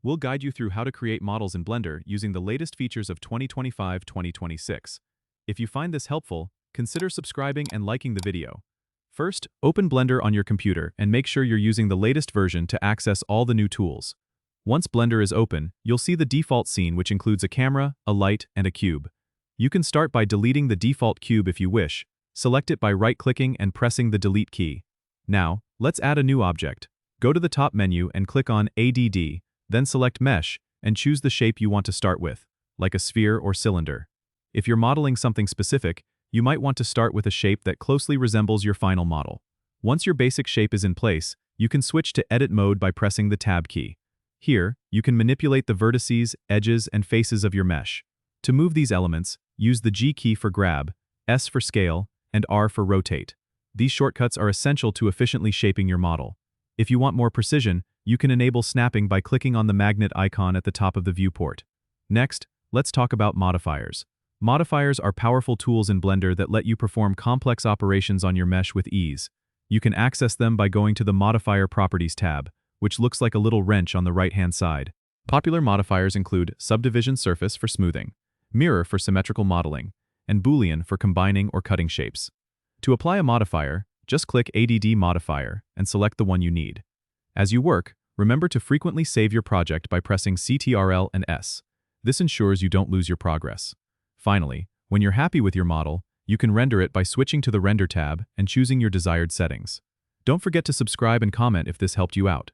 We'll guide you through how to create models in Blender using the latest features of 2025-2026. If you find this helpful, consider subscribing and liking the video. First, open Blender on your computer and make sure you're using the latest version to access all the new tools. Once Blender is open, you'll see the default scene, which includes a camera, a light, and a cube. You can start by deleting the default cube if you wish. Select it by right-clicking and pressing the delete key. Now, let's add a new object. Go to the top menu and click on ADD, then select Mesh and choose the shape you want to start with, like a sphere or cylinder. If you're modeling something specific, you might want to start with a shape that closely resembles your final model. Once your basic shape is in place, you can switch to Edit mode by pressing the Tab key. Here, you can manipulate the vertices, edges, and faces of your mesh. To move these elements, use the G key for grab, S for scale, and R for rotate. These shortcuts are essential to efficiently shaping your model. If you want more precision, you can enable snapping by clicking on the magnet icon at the top of the viewport. Next, let's talk about modifiers. Modifiers are powerful tools in Blender that let you perform complex operations on your mesh with ease. You can access them by going to the Modifier Properties tab, which looks like a little wrench on the right-hand side. Popular modifiers include Subdivision Surface for smoothing, Mirror for symmetrical modeling, and Boolean for combining or cutting shapes. To apply a modifier, just click ADD Modifier and select the one you need. As you work, remember to frequently save your project by pressing Ctrl and S. This ensures you don't lose your progress. Finally, when you're happy with your model, you can render it by switching to the Render tab and choosing your desired settings. Don't forget to subscribe and comment if this helped you out.